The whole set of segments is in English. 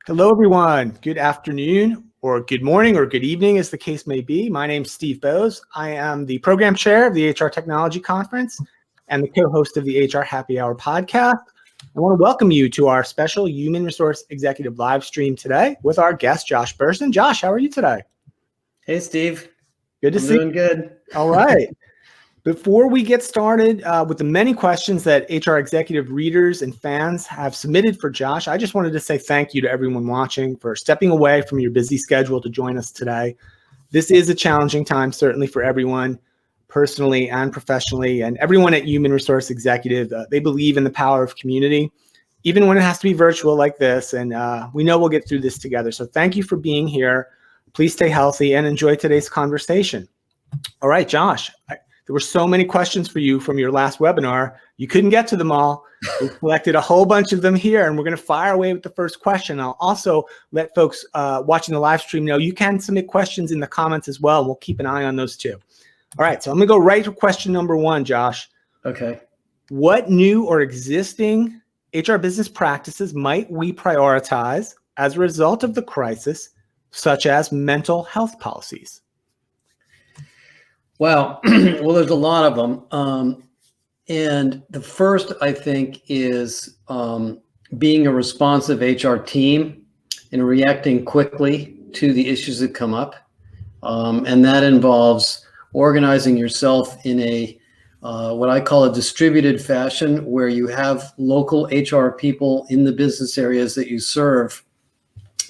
Hello, everyone. Good afternoon, or good morning, or good evening, as the case may be. My name's Steve Boese. I am the program chair of the HR Technology Conference and the co-host of the HR Happy Hour podcast. I want to welcome you to our special Human Resource Executive live stream today with our guest, Josh Bersin. Josh, how are you today? Hey, Steve. Good to see you. Doing good. All right. Before we get started with the many questions that HR executive readers and fans have submitted for Josh, I just wanted to say thank you to everyone watching for stepping away from your busy schedule to join us today. This is a challenging time, certainly for everyone, personally and professionally, and everyone at Human Resource Executive, they believe in the power of community, even when it has to be virtual like this, and we know we'll get through this together. So thank you for being here. Please stay healthy and enjoy today's conversation. All right, Josh. There were so many questions for you from your last webinar. You couldn't get to them all. We collected a whole bunch of them here, and we're going to fire away with the first question. I'll also let folks watching the live stream know you can submit questions in the comments as well. We'll keep an eye on those too. All right, so I'm going to go right to question number one, Josh. Okay. What new or existing HR business practices might we prioritize as a result of the crisis, such as mental health policies? Well, there's a lot of them. And the first, I think, is being a responsive HR team and reacting quickly to the issues that come up. And that involves organizing yourself in a what I call a distributed fashion, where you have local HR people in the business areas that you serve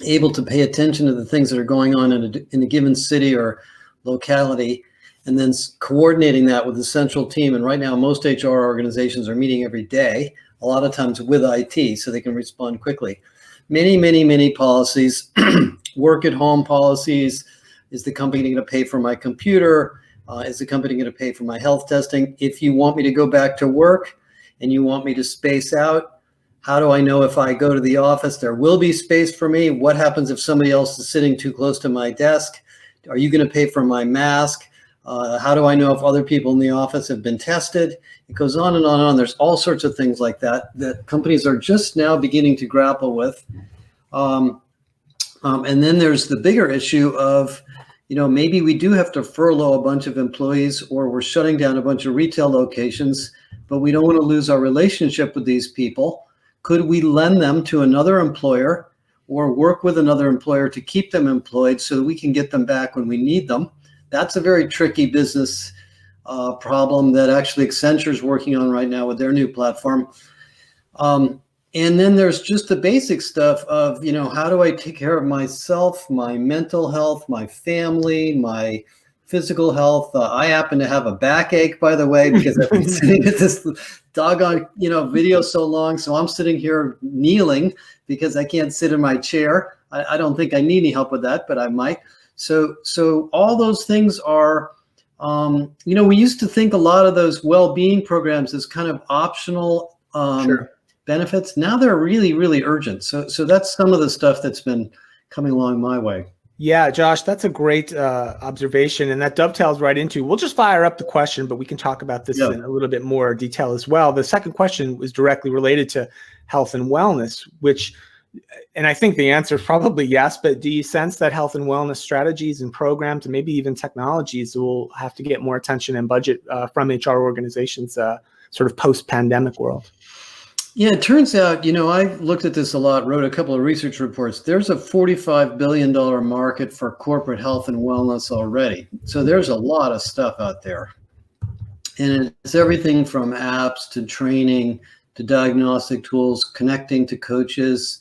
able to pay attention to the things that are going on in a given city or locality, and then coordinating that with the central team. And right now, most HR organizations are meeting every day, a lot of times with IT, so they can respond quickly. Many policies, work at home policies. Is the company going to pay for my computer? Is the company going to pay for my health testing? If you want me to go back to work and you want me to space out, how do I know if I go to the office, there will be space for me? What happens if somebody else is sitting too close to my desk? Are you going to pay for my mask? How do I know if other people in the office have been tested? It goes on and on and on. There's all sorts of things like that companies are just now beginning to grapple with. And then there's the bigger issue of, maybe we do have to furlough a bunch of employees, or we're shutting down a bunch of retail locations, but we don't want to lose our relationship with these people. Could we lend them to another employer or work with another employer to keep them employed so that we can get them back when we need them? That's a very tricky business problem that actually Accenture is working on right now with their new platform. And then there's just the basic stuff of, how do I take care of myself, my mental health, my family, my physical health? I happen to have a backache, by the way, because I've been sitting at this doggone, video so long. So I'm sitting here kneeling because I can't sit in my chair. I don't think I need any help with that, but I might. So all those things are, we used to think a lot of those well-being programs as kind of optional benefits. Now they're really urgent. So that's some of the stuff that's been coming along my way. Yeah, Josh, that's a great observation, and that dovetails right into, we'll just fire up the question, but we can talk about this in a little bit more detail as well. The second question was directly related to health and wellness, and I think the answer is probably yes, but do you sense that health and wellness strategies and programs and maybe even technologies will have to get more attention and budget from HR organizations sort of post-pandemic world? Yeah, it turns out, I've looked at this a lot, wrote a couple of research reports. There's a $45 billion market for corporate health and wellness already. So there's a lot of stuff out there. And it's everything from apps to training to diagnostic tools, connecting to coaches,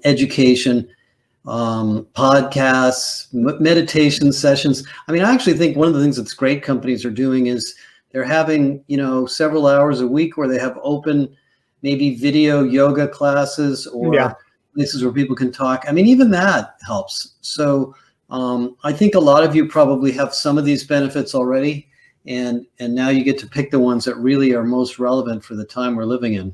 education, podcasts, meditation sessions. I mean, I actually think one of the things that's great companies are doing is they're having, several hours a week where they have open, maybe video yoga classes or places where people can talk. I mean, even that helps. So I think a lot of you probably have some of these benefits already. And now you get to pick the ones that really are most relevant for the time we're living in.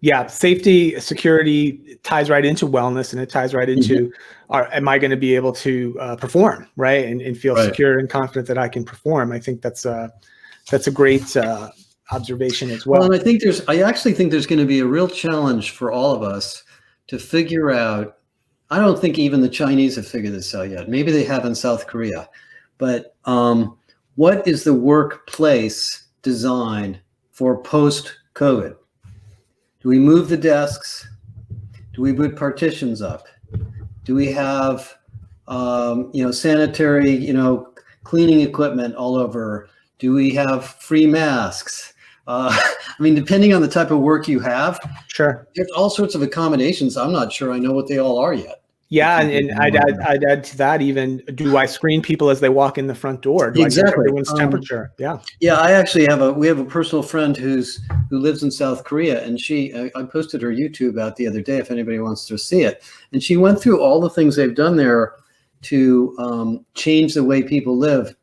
Yeah, safety, security ties right into wellness, and it ties right into, am I going to be able to perform, right? And feel secure and confident that I can perform. I think that's a great observation as well. Well, and I actually think there's going to be a real challenge for all of us to figure out, I don't think even the Chinese have figured this out yet. Maybe they have in South Korea, but what is the workplace design for post-COVID? Do we move the desks? Do we put partitions up? Do we have, sanitary, cleaning equipment all over? Do we have free masks? Depending on the type of work you have, sure, there's all sorts of accommodations. I'm not sure I know what they all are yet. Yeah, and I'd add to that even, do I screen people as they walk in the front door? Do I check everyone's temperature? Yeah. Yeah, I actually we have a personal friend who lives in South Korea, and I posted her YouTube out the other day if anybody wants to see it. And she went through all the things they've done there to change the way people live.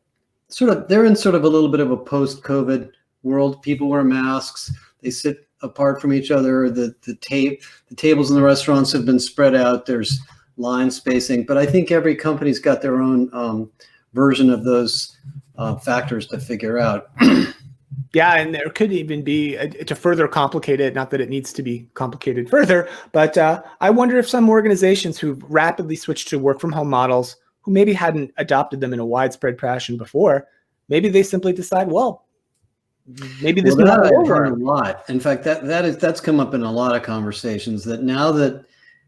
They're in sort of a little bit of a post-COVID world. People wear masks. They sit apart from each other. The tables in the restaurants have been spread out. There's line spacing, but I think every company's got their own version of those factors to figure out. Yeah, and there could even be, to further complicate it, not that it needs to be complicated further, but I wonder if some organizations who've rapidly switched to work from home models, who maybe hadn't adopted them in a widespread fashion before, maybe they simply decide, well, maybe this that I've heard a lot. In fact, that's come up in a lot of conversations, that now that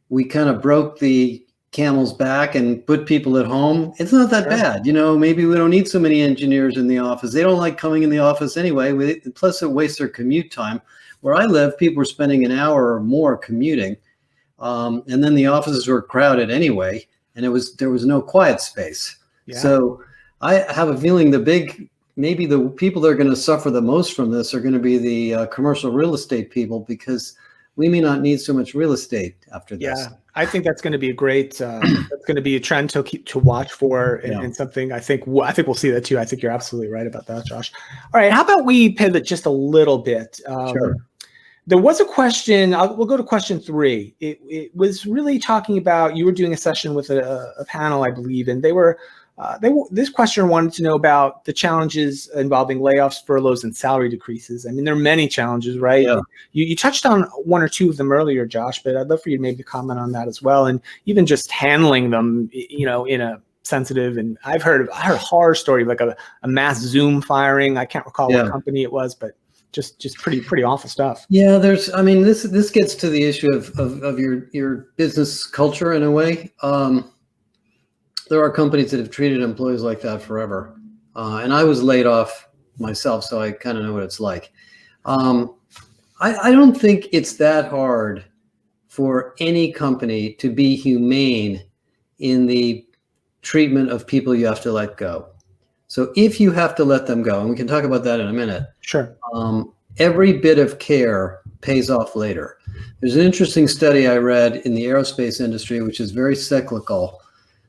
we kind of broke the camel's back and put people at home, it's not that bad. Maybe we don't need so many engineers in the office. They don't like coming in the office anyway. Plus it wastes their commute time. Where I live, people were spending an hour or more commuting. And then the offices were crowded anyway, and there was no quiet space. Yeah. So I have a feeling maybe the people that are going to suffer the most from this are going to be the commercial real estate people, because we may not need so much real estate after this. Yeah, I think that's going to be a great. That's going to be a trend to watch for, and something I think we'll see that too. I think you're absolutely right about that, Josh. All right, how about we pivot just a little bit? Sure. There was a question. We'll go to question 3. It was really talking about, you were doing a session with a panel, I believe, and this questioner wanted to know about the challenges involving layoffs, furloughs, and salary decreases. There are many challenges, right? Yeah. You touched on one or two of them earlier, Josh, but I'd love for you to maybe comment on that as well, and even just handling them, in a sensitive. And I've heard a horror story, like a mass Zoom firing. I can't recall what company it was, but just pretty awful stuff. Yeah, this gets to the issue of your business culture in a way. There are companies that have treated employees like that forever. And I was laid off myself, so I kind of know what it's like. I don't think it's that hard for any company to be humane in the treatment of people you have to let go. So if you have to let them go, and we can talk about that in a minute. Sure. Every bit of care pays off later. There's an interesting study I read in the aerospace industry, which is very cyclical.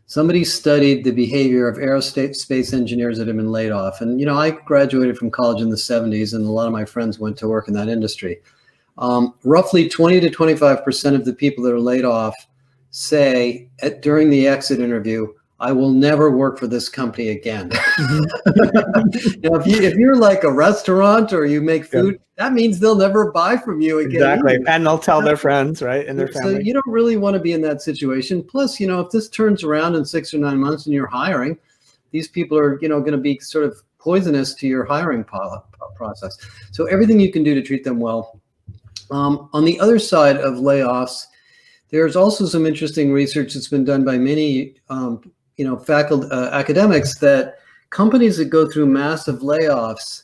Somebody studied the behavior of aerospace engineers that have been laid off. And, I graduated from college in the 70s, and a lot of my friends went to work in that industry. Roughly 20 to 25% of the people that are laid off say during the exit interview, I will never work for this company again. Now, if you're like a restaurant or you make food, that means they'll never buy from you again. Exactly. Either. And they'll tell their friends, right? And their family. So you don't really want to be in that situation. Plus, if this turns around in 6 or 9 months and you're hiring, these people are, going to be sort of poisonous to your hiring process. So everything you can do to treat them well. On the other side of layoffs, there's also some interesting research that's been done by many faculty, academics, that companies that go through massive layoffs,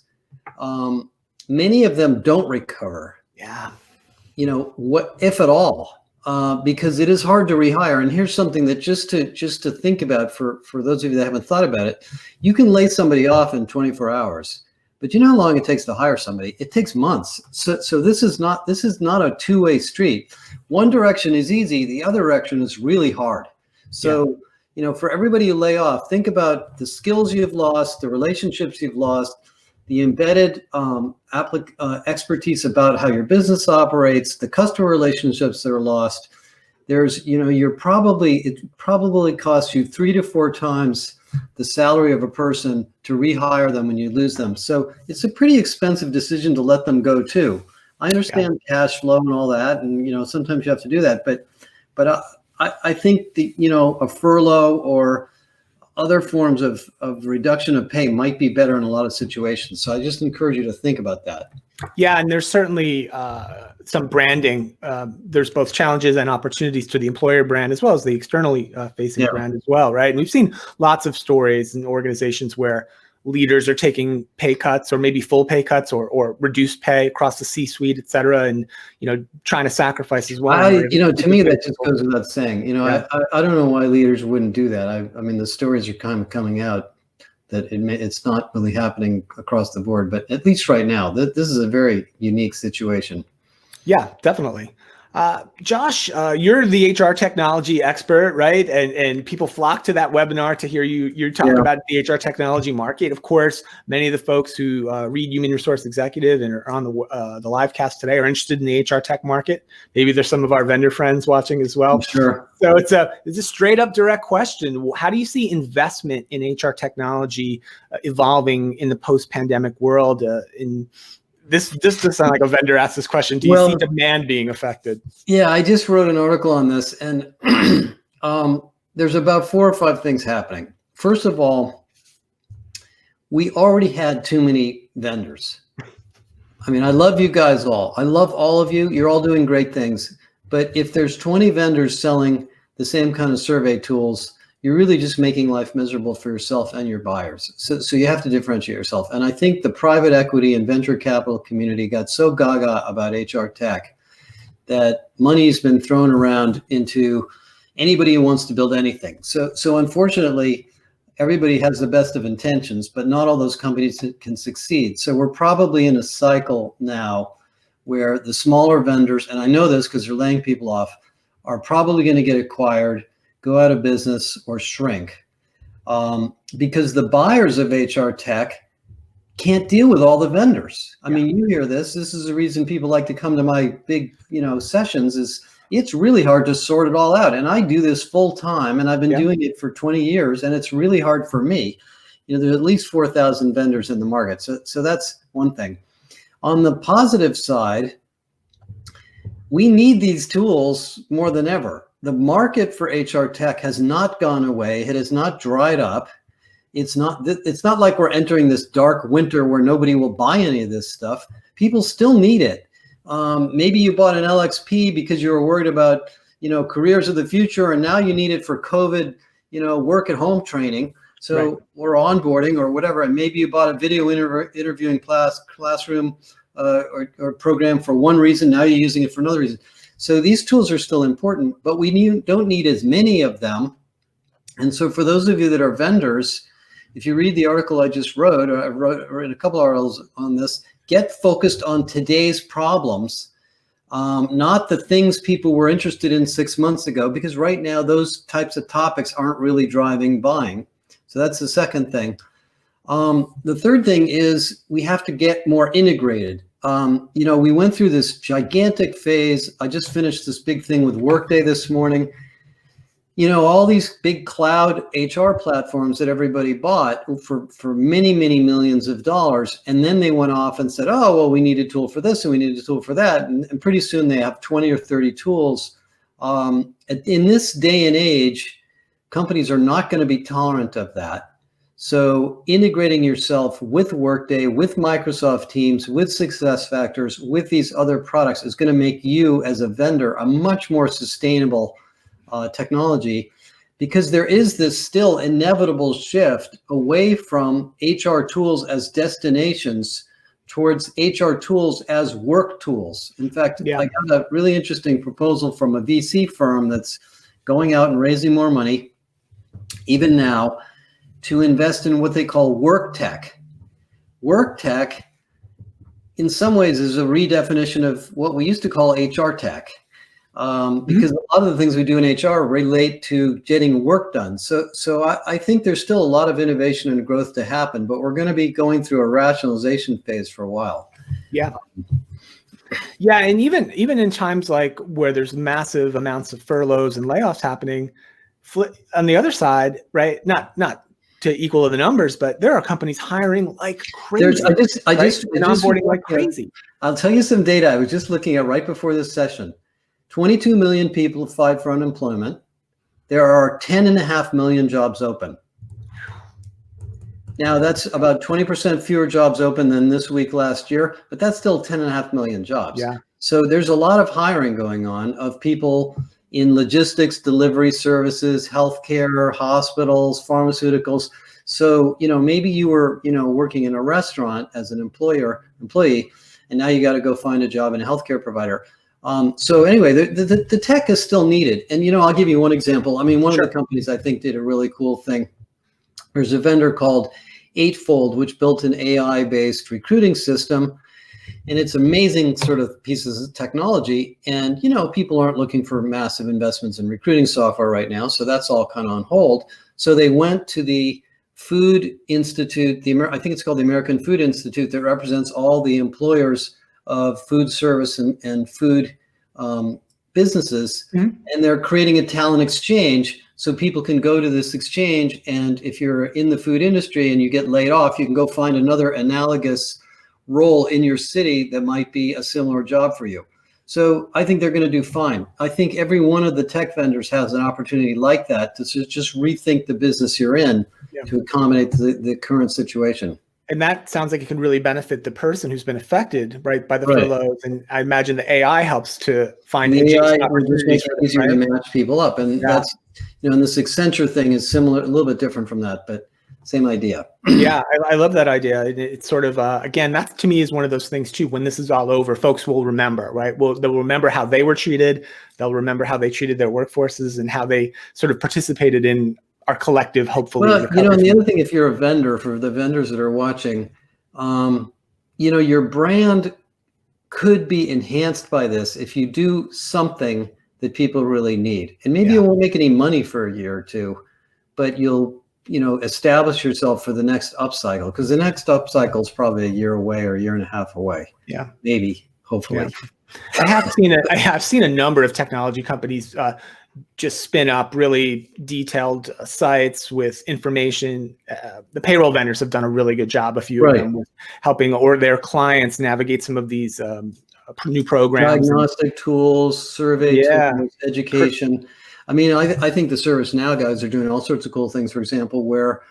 many of them don't recover. Yeah. What if at all? Because it is hard to rehire. And here's something that just to think about for those of you that haven't thought about it. You can lay somebody off in 24 hours, but you know how long it takes to hire somebody? It takes months. So this is not a two-way street. One direction is easy, the other direction is really hard. So for everybody you lay off, think about the skills you've lost, the relationships you've lost, the embedded expertise about how your business operates, the customer relationships that are lost. There's, it probably costs you 3 to 4 times the salary of a person to rehire them when you lose them. So it's a pretty expensive decision to let them go too. I understand cash flow and all that, and sometimes you have to do that, but But I think a furlough or other forms of reduction of pay might be better in a lot of situations. So I just encourage you to think about that. Yeah, and there's certainly some branding. There's both challenges and opportunities to the employer brand as well as the externally facing brand as well, right? And we've seen lots of stories in organizations where leaders are taking pay cuts or maybe full pay cuts or reduced pay across the C-suite, et cetera, and trying to sacrifice as well. To me, that just goes without saying. I don't know why leaders wouldn't do that. I mean, the stories are kind of coming out that it's not really happening across the board, but at least right now, this is a very unique situation. Yeah, definitely. Josh, you're the HR technology expert, right? And people flock to that webinar to hear you talk about the HR technology market. Of course, many of the folks who read Human Resource Executive and are on the live cast today are interested in the HR tech market. Maybe there's some of our vendor friends watching as well. Sure. So it's a straight up direct question. How do you see investment in HR technology evolving in the post-pandemic world? This does sound like a vendor asked this question. Do you see demand being affected? Yeah, I just wrote an article on this, and there's about 4 or 5 things happening. First of all, we already had too many vendors. I mean, I love you guys all. I love all of you. You're all doing great things. But if there's 20 vendors selling the same kind of survey tools, you're really just making life miserable for yourself and your buyers. So you have to differentiate yourself. And I think the private equity and venture capital community got so gaga about HR tech that money's been thrown around into anybody who wants to build anything. So unfortunately, everybody has the best of intentions, but not all those companies can succeed. So we're probably in a cycle now where the smaller vendors, and I know this because they're laying people off, are probably going to get acquired, go out of business, or shrink, because the buyers of HR tech can't deal with all the vendors. I mean, you hear this. This is the reason people like to come to my big, sessions. Is it's really hard to sort it all out. And I do this full time, and I've been doing it for 20 years, and it's really hard for me. There's at least 4,000 vendors in the market. So that's one thing. On the positive side, we need these tools more than ever. The market for HR tech has not gone away. It has not dried up. It's not like we're entering this dark winter where nobody will buy any of this stuff. People still need it. Maybe you bought an LXP because you were worried about, careers of the future, and now you need it for COVID, work at home training. So or onboarding or whatever. And maybe you bought a video interviewing classroom or program for one reason. Now you're using it for another reason. So these tools are still important, but we don't need as many of them. And so for those of you that are vendors, if you read the article I just wrote, or I wrote a couple articles on this, get focused on today's problems, not the things people were interested in 6 months ago, because right now those types of topics aren't really driving buying. So that's the second thing. The third thing is we have to get more integrated. We went through this gigantic phase. I just finished this big thing with Workday this morning. All these big cloud HR platforms that everybody bought for many, many millions of dollars. And then they went off and said, oh, well, we need a tool for this and we need a tool for that. And pretty soon they have 20 or 30 tools. In this day and age, companies are not going to be tolerant of that. So integrating yourself with Workday, with Microsoft Teams, with SuccessFactors, with these other products is going to make you as a vendor a much more sustainable technology, because there is this still inevitable shift away from HR tools as destinations towards HR tools as work tools. In fact, I got a really interesting proposal from a VC firm that's going out and raising more money, even now, to invest in what they call work tech. Work tech, in some ways, is a redefinition of what we used to call HR tech, because a lot of the things we do in HR relate to getting work done. So I think there's still a lot of innovation and growth to happen, but we're going to be going through a rationalization phase for a while. Yeah. Yeah, and even in times like where there's massive amounts of furloughs and layoffs happening, on the other side, right? Not to equal the numbers, but there are companies hiring like crazy. I just onboarding like crazy. I'll tell you some data I was just looking at right before this session. 22 million people applied for unemployment. There are 10.5 million jobs open. Now, that's about 20% fewer jobs open than this week last year, but that's still 10.5 million jobs. Yeah. So there's a lot of hiring going on of people in logistics, delivery services, healthcare, hospitals, pharmaceuticals. So, maybe you were, working in a restaurant as an employee, and now you got to go find a job in a healthcare provider. So anyway, the tech is still needed. And, I'll give you one example. I mean, one Sure. of the companies I think did a really cool thing. There's a vendor called Eightfold, which built an AI-based recruiting system. And it's amazing sort of pieces of technology. And, people aren't looking for massive investments in recruiting software right now. So that's all kind of on hold. So they went to the Food Institute, I think it's called the American Food Institute, that represents all the employers of food service and food businesses. Mm-hmm. And they're creating a talent exchange so people can go to this exchange. And if you're in the food industry and you get laid off, you can go find another analogous role in your city that might be a similar job for you. So I think they're going to do fine. I think every one of the tech vendors has an opportunity like that to just rethink the business you're in to accommodate the current situation. And that sounds like it can really benefit the person who's been affected, right, by the furloughs. And I imagine the AI helps to find the AI opportunities. Just makes it easier to match people up. And that's, and this Accenture thing is similar, a little bit different from that, but same idea. Yeah, I love that idea. It's sort of, again, that to me is one of those things too. When this is all over, folks will remember, right? They'll remember how they were treated. They'll remember how they treated their workforces and how they sort of participated in our collective, hopefully. Well, and the other thing, if you're a vendor, for the vendors that are watching, your brand could be enhanced by this if you do something that people really need. And maybe you won't make any money for a year or two, but you'll, establish yourself for the next upcycle, because the next upcycle is probably a year away or a year and a half away. Yeah. Maybe, hopefully. Yeah. I have seen a number of technology companies just spin up really detailed sites with information. The payroll vendors have done a really good job, a few of them, with helping or their clients navigate some of these new programs. Diagnostic tools, survey tools, education. I mean, I think the ServiceNow guys are doing all sorts of cool things, for example, where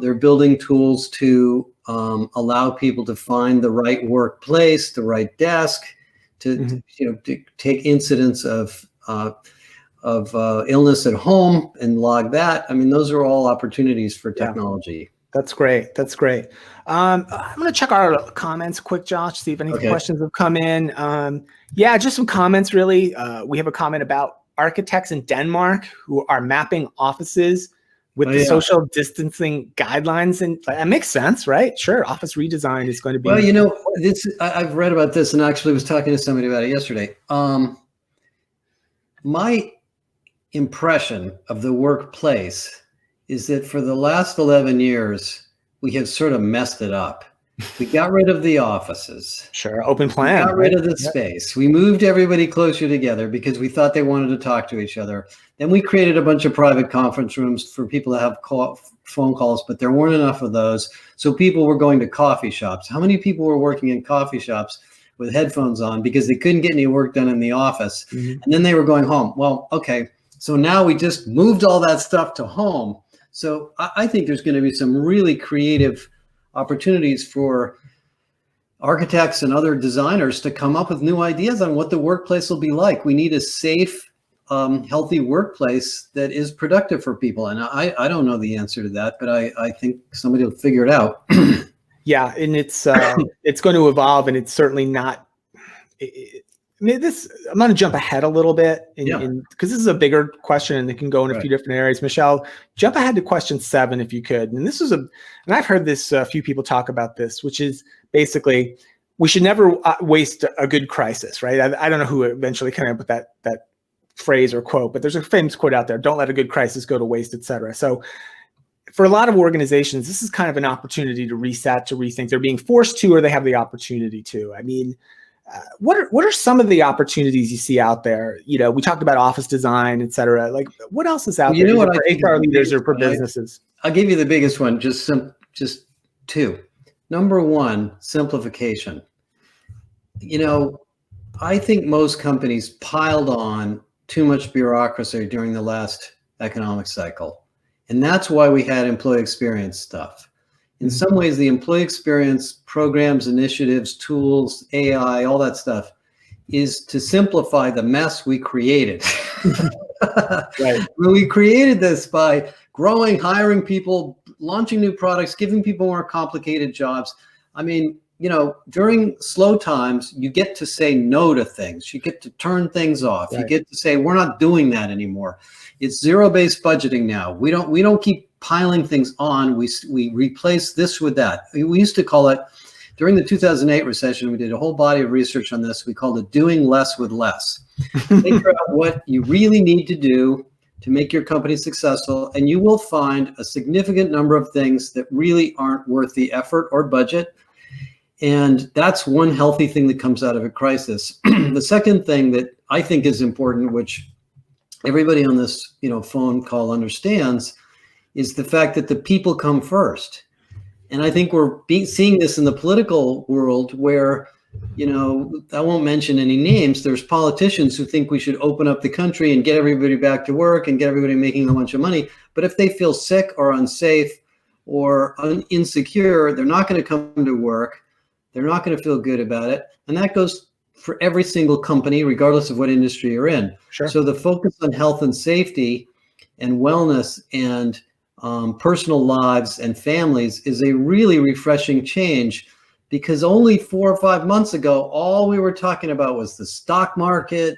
they're building tools to allow people to find the right workplace, the right desk, to take incidents of illness at home and log that. I mean, those are all opportunities for technology. That's great. That's great. I'm going to check our comments quick, Josh, see if any questions have come in. Just some comments, really. We have a comment about architects in Denmark who are mapping offices with the social distancing guidelines. And that makes sense, right? Sure. Office redesign is going to be. Well, I've read about this and actually was talking to somebody about it yesterday. My impression of the workplace is that for the last 11 years, we have sort of messed it up. We got rid of the offices. Sure, open plan. We got rid of the space. We moved everybody closer together because we thought they wanted to talk to each other. Then we created a bunch of private conference rooms for people to have phone calls, but there weren't enough of those. So people were going to coffee shops. How many people were working in coffee shops with headphones on because they couldn't get any work done in the office? And then they were going home. Well, okay. So now we just moved all that stuff to home. So I think there's going to be some really creative opportunities for architects and other designers to come up with new ideas on what the workplace will be like. We need a safe, healthy workplace that is productive for people. And I don't know the answer to that, but I think somebody will figure it out. Yeah, and it's going to evolve, and it's certainly not. I'm going to jump ahead a little bit because this is a bigger question and it can go in a few different areas. Michelle, jump ahead to question 7 if you could. And this is and I've heard this, a few people talk about this, which is basically we should never waste a good crisis, right? I don't know who eventually came up with that phrase or quote, but there's a famous quote out there: "Don't let a good crisis go to waste," et cetera. So for a lot of organizations, this is kind of an opportunity to reset, to rethink. They're being forced to, or they have the opportunity to. I mean, what are some of the opportunities you see out there? We talked about office design, et cetera. Like, what else is out there for HR leaders or for businesses? I'll give you the biggest one, just 2. Number 1, simplification. I think most companies piled on too much bureaucracy during the last economic cycle. And that's why we had employee experience stuff. In some ways, the employee experience programs, initiatives, tools, AI, all that stuff is to simplify the mess we created. Right. We created this by growing, hiring people, launching new products, giving people more complicated jobs. I mean, you know, during slow times, you get to say no to things. You get to turn things off. Right. You get to say, we're not doing that anymore. It's zero-based budgeting now. We don't keep piling things on. We replace this with that. We used to call it, during the 2008 recession, we did a whole body of research on this. We called it doing less with less. Figure out what you really need to do to make your company successful, and you will find a significant number of things that really aren't worth the effort or budget. And that's one healthy thing that comes out of a crisis. The second thing that I think is important, which everybody on this phone call understands, is the fact that the people come first. And I think we're seeing this in the political world where, I won't mention any names. There's politicians who think we should open up the country and get everybody back to work and get everybody making a bunch of money. But if they feel sick or unsafe or insecure, they're not going to come to work. They're not going to feel good about it. And that goes for every single company, regardless of what industry you're in. Sure. So the focus on health and safety and wellness and personal lives and families is a really refreshing change, because only 4 or 5 months ago, all we were talking about was the stock market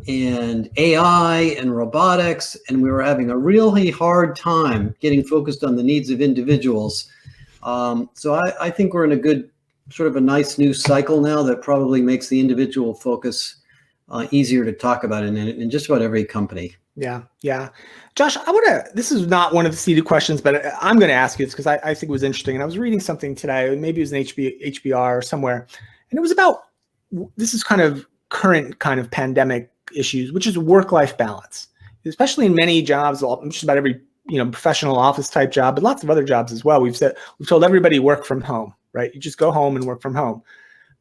and AI and robotics, and we were having a really hard time getting focused on the needs of individuals. So I think we're in a good, sort of a nice new cycle now that probably makes the individual focus easier to talk about in just about every company. Yeah. Josh, this is not one of the seeded questions, but I'm going to ask you this because I think it was interesting. And I was reading something today, maybe it was an HBR or somewhere, and it was about, this is kind of current kind of pandemic issues, which is work-life balance, especially in many jobs, just about every, professional office type job, but lots of other jobs as well. We've told everybody work from home, right? You just go home and work from home.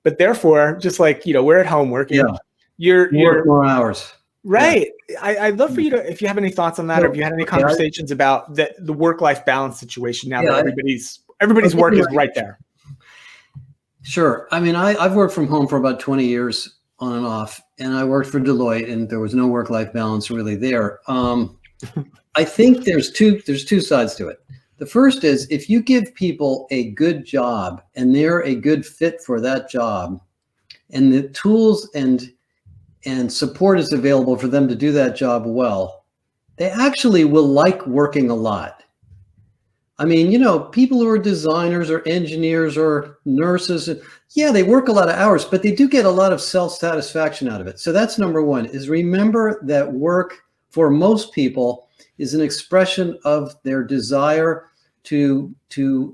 But therefore, just like, we're at home working, you're work more hours. Right. Yeah. I'd love for you to, if you have any thoughts on that, or if you had any conversations about the work-life balance situation now that everybody's work is right there. Sure. I mean, I've worked from home for about 20 years on and off, and I worked for Deloitte, and there was no work-life balance really there. I think there's two sides to it. The first is, if you give people a good job and they're a good fit for that job, and the tools and support is available for them to do that job well, they actually will like working a lot. I mean, people who are designers or engineers or nurses, they work a lot of hours, but they do get a lot of self-satisfaction out of it. So that's number one, is remember that work for most people is an expression of their desire to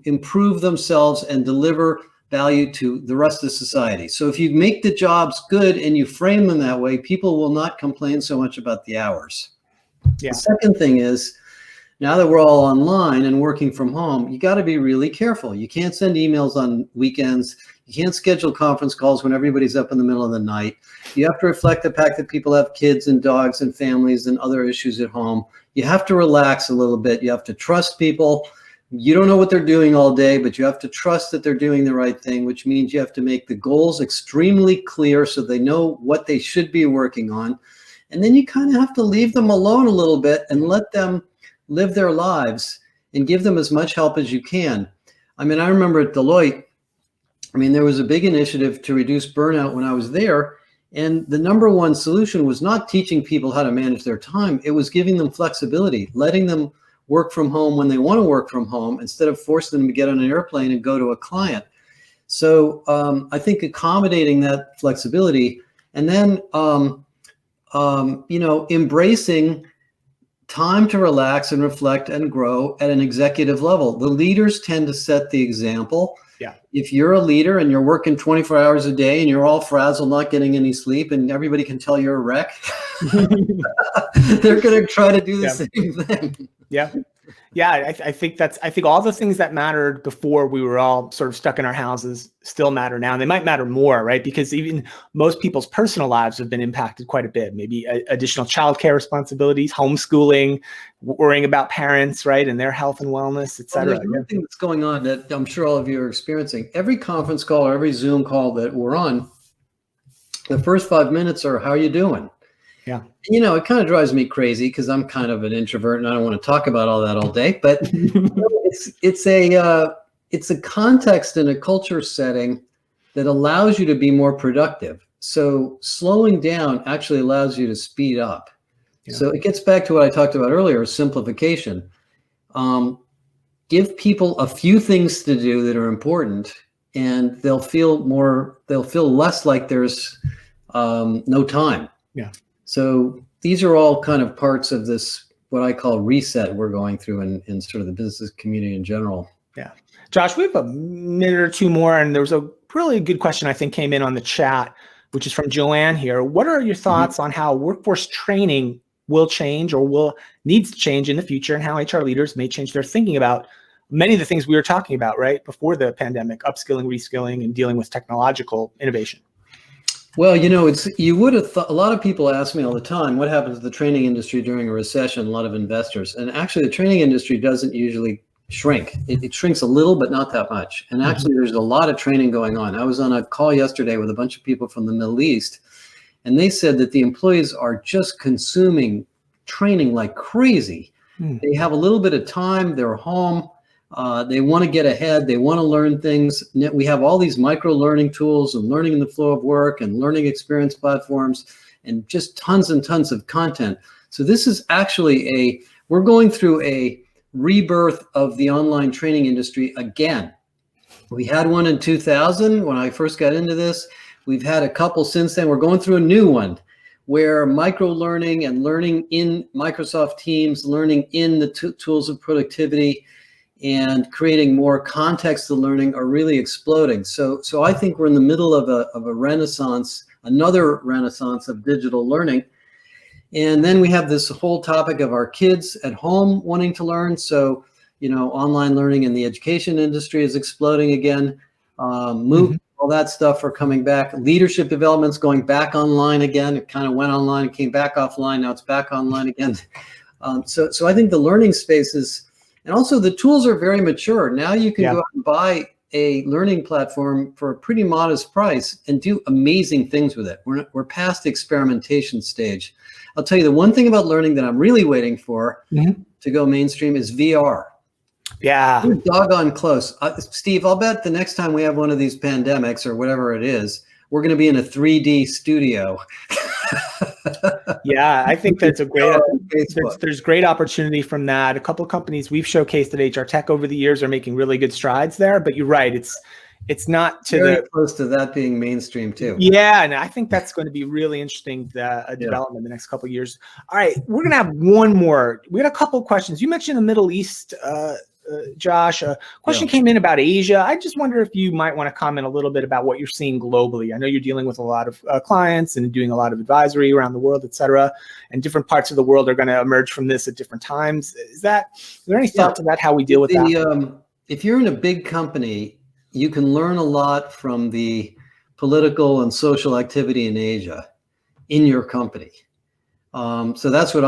improve themselves and deliver value to the rest of society. So if you make the jobs good and you frame them that way, people will not complain so much about the hours. Yeah. The second thing is, now that we're all online and working from home, you got to be really careful. You can't send emails on weekends. You can't schedule conference calls when everybody's up in the middle of the night. You have to reflect the fact that people have kids and dogs and families and other issues at home. You have to relax a little bit. You have to trust people. You don't know what they're doing all day, but you have to trust that they're doing the right thing, which means you have to make the goals extremely clear so they know what they should be working on. And then you kind of have to leave them alone a little bit and let them live their lives and give them as much help as you can. I mean, I remember at Deloitte, there was a big initiative to reduce burnout when I was there. And the number one solution was not teaching people how to manage their time. It was giving them flexibility, letting them work from home when they want to work from home instead of forcing them to get on an airplane and go to a client. So I think accommodating that flexibility, and then embracing time to relax and reflect and grow at an executive level. The leaders tend to set the example. Yeah. If you're a leader and you're working 24 hours a day and you're all frazzled, not getting any sleep, and everybody can tell you're a wreck, they're going to try to do the same thing. Yeah. Yeah, I think I think all the things that mattered before we were all sort of stuck in our houses still matter now. And they might matter more, right? Because even most people's personal lives have been impacted quite a bit. Maybe additional childcare responsibilities, homeschooling, worrying about parents, right? And their health and wellness, et cetera. There's one thing that's going on that I'm sure all of you are experiencing. Every conference call or every Zoom call that we're on, the first 5 minutes are, how are you doing? Yeah. You know, it kind of drives me crazy because I'm kind of an introvert and I don't want to talk about all that all day. But it's a context and a culture setting that allows you to be more productive. So slowing down actually allows you to speed up. Yeah. So it gets back to what I talked about earlier, simplification. Give people a few things to do that are important, and they'll feel less like there's no time. Yeah. So these are all kind of parts of this, what I call reset we're going through in sort of the business community in general. Yeah. Josh, we have a minute or two more, and there was a really good question I think came in on the chat, which is from Joanne here. What are your thoughts on how workforce training will change or needs to change in the future, and how HR leaders may change their thinking about many of the things we were talking about, right, before the pandemic, upskilling, reskilling, and dealing with technological innovation? Well, you know, you would have thought, a lot of people ask me all the time, what happens to the training industry during a recession? A lot of investors. And actually, the training industry doesn't usually shrink. It shrinks a little, but not that much. And actually, there's a lot of training going on. I was on a call yesterday with a bunch of people from the Middle East, and they said that the employees are just consuming training like crazy. They have a little bit of time. They're home. They want to get ahead. They want to learn things. We have all these micro learning tools and learning in the flow of work and learning experience platforms and just tons and tons of content. So this is actually we're going through a rebirth of the online training industry again. We had one in 2000 when I first got into this. We've had a couple since then. We're going through a new one where micro learning and learning in Microsoft Teams, learning in the tools of productivity, and creating more context to learning are really exploding. So I think we're in the middle of a renaissance, another renaissance of digital learning. And then we have this whole topic of our kids at home wanting to learn. So, you know, online learning in the education industry is exploding again. All that stuff are coming back. Leadership development's going back online again. It kind of went online and came back offline. Now it's back online again. So I think the learning spaces, and also the tools are very mature. Now you can go out and buy a learning platform for a pretty modest price and do amazing things with it. We're past the experimentation stage. I'll tell you the one thing about learning that I'm really waiting for to go mainstream is VR. Yeah. We're doggone close. Steve, I'll bet the next time we have one of these pandemics or whatever it is, we're going to be in a 3D studio. Yeah, I think that's a great, there's great opportunity from that. A couple of companies we've showcased at HR Tech over the years are making really good strides there, but you're right. It's not very close to that being mainstream too. Yeah, and I think that's going to be really interesting development in the next couple of years. All right, we're going to have one more. We had a couple of questions. You mentioned the Middle East, Josh. A question came in about Asia. I just wonder if you might want to comment a little bit about what you're seeing globally. I know you're dealing with a lot of clients and doing a lot of advisory around the world, et cetera, and different parts of the world are going to emerge from this at different times. Is there any thoughts about how we deal with that? If you're in a big company, you can learn a lot from the political and social activity in Asia in your company. So that's where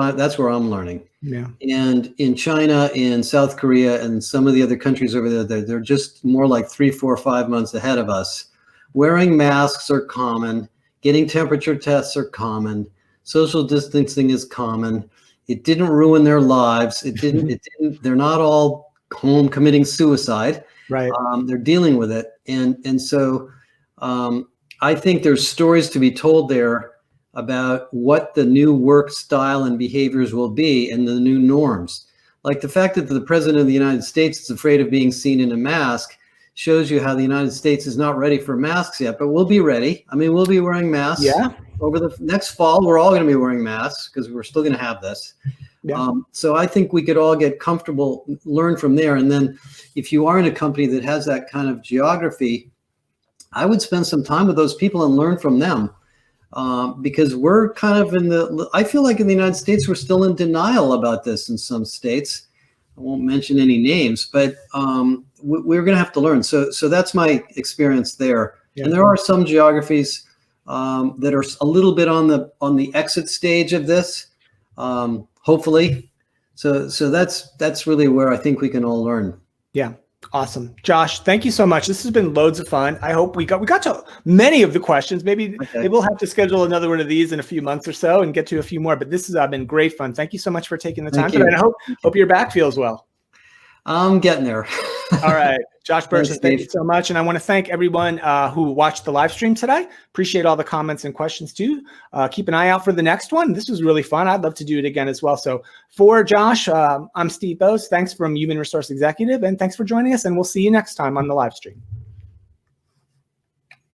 I'm learning. Yeah. And in China, in South Korea, and some of the other countries over there, they're just more like 3, 4, 5 months ahead of us. Wearing masks are common. Getting temperature tests are common. Social distancing is common. It didn't ruin their lives. It didn't. They're not all home committing suicide. Right. They're dealing with it, and so I think there's stories to be told there about what the new work style and behaviors will be and the new norms. Like the fact that the president of the United States is afraid of being seen in a mask shows you how the United States is not ready for masks yet, but we'll be ready. I mean, we'll be wearing masks. Yeah. Over the next fall, we're all going to be wearing masks because we're still going to have this. Yeah. So I think we could all get comfortable, learn from there. And then if you are in a company that has that kind of geography, I would spend some time with those people and learn from them. Because we're kind of I feel like in the United States, we're still in denial about this in some states. won't mention any names, but we're going to have to learn. So that's my experience there. Yeah. And there are some geographies that are a little bit on the exit stage of this, hopefully. So that's really where I think we can all learn. Yeah. Awesome. Josh, thank you so much. This has been loads of fun. I hope we got to many of the questions. Maybe we'll have to schedule another one of these in a few months or so and get to a few more, but this has been great fun. Thank you so much for taking the time today. And I hope your back feels well. I'm getting there. All right. Josh Bersin, thank you so much. And I want to thank everyone who watched the live stream today. Appreciate all the comments and questions too. Keep an eye out for the next one. This was really fun. I'd love to do it again as well. So for Josh, I'm Steve Boese. Thanks from Human Resource Executive, and thanks for joining us. And we'll see you next time on the live stream.